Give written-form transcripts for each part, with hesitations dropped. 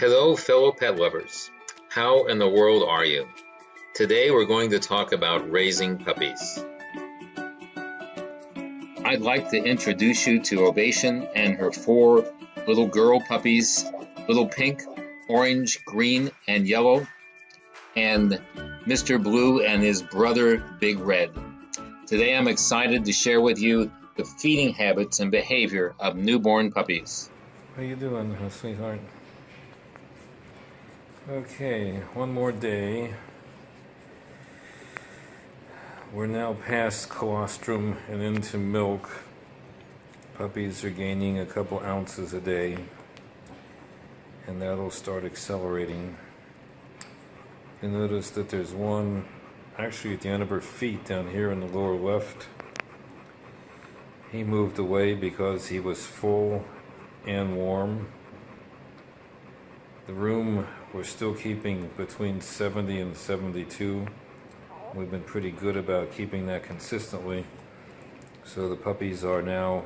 Hello, fellow pet lovers. How in the world are you? Today we're going to talk about raising puppies. I'd like to introduce you to Ovation and her 4 little girl puppies, little pink, orange, green, and yellow, and Mr. Blue and his brother Big Red. Today I'm excited to share with you the feeding habits and behavior of newborn puppies. How you doing, sweetheart? Okay, one more day. We're now past colostrum and into milk. Puppies are gaining a couple ounces a day, and that'll start accelerating. You notice that there's one actually at the end of her feet down here in the lower left. He moved away because he was full and warm. The room we're still keeping between 70 and 72. We've been pretty good about keeping that consistently. So the puppies are now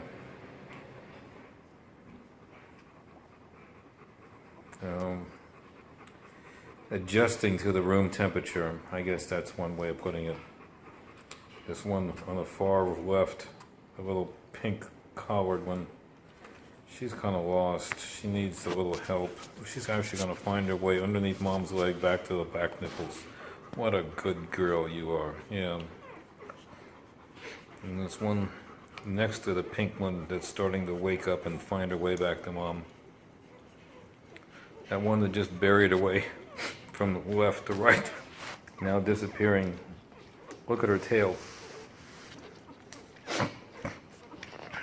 adjusting to the room temperature. I guess that's one way of putting it. This one on the far left, a little pink collared one, she's kind of lost. She needs a little help. She's actually going to find her way underneath mom's leg back to the back nipples. What a good girl you are. Yeah. And this one next to the pink one that's starting to wake up and find her way back to mom. That one that just buried away from left to right, now disappearing. Look at her tail.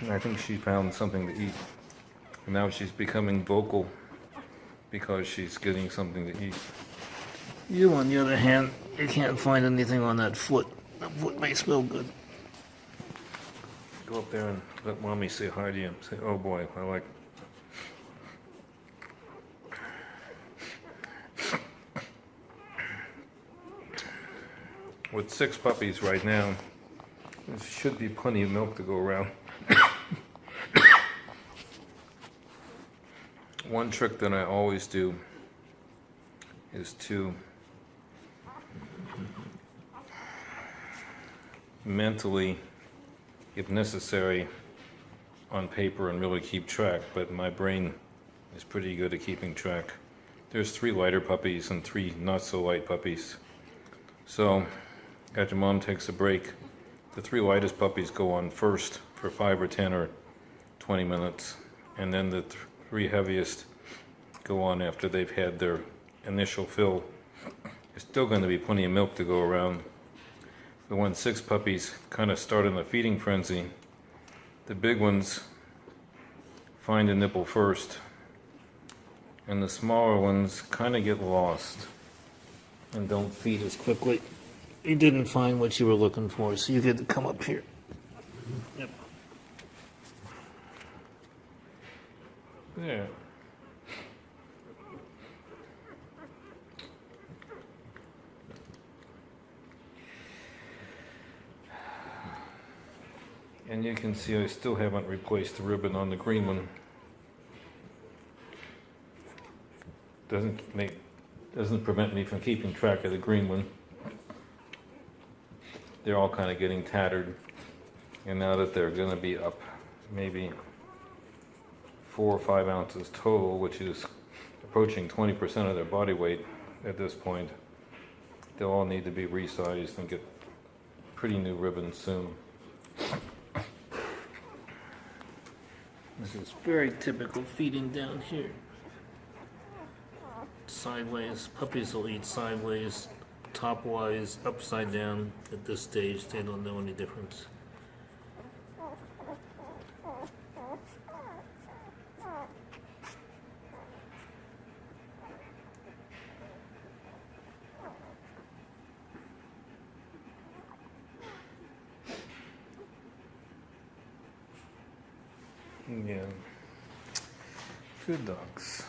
And I think she found something to eat. And now she's becoming vocal because she's getting something to eat. You, on the other hand, you can't find anything on that foot. That foot may smell good. Go up there and let mommy say hi to you. Say, oh boy, I like. With 6 puppies right now, there should be plenty of milk to go around. One trick that I always do is to mentally, if necessary, on paper and really keep track, but my brain is pretty good at keeping track. There's 3 lighter puppies and 3 not so light puppies. So after mom takes a break, the 3 lightest puppies go on first for 5 or 10 or 20 minutes, and then the 3 heaviest go on after they've had their initial fill. There's still going to be plenty of milk to go around. The 6 puppies kind of start in a feeding frenzy. The big ones find a nipple first, and the smaller ones kind of get lost and don't feed as quickly. You didn't find what you were looking for, so you get to come up here. Yep. There. And you can see I still haven't replaced the ribbon on the green one. Doesn't prevent me from keeping track of the green one. They're all kind of getting tattered, and now that they're going to be up maybe 4 or 5 ounces total, which is approaching 20% of their body weight at this point, they'll all need to be resized and get pretty new ribbons soon. This is very typical feeding down here. Sideways. Puppies will eat sideways, top-wise, upside down. At this stage, they don't know any difference. Yeah. Good dogs.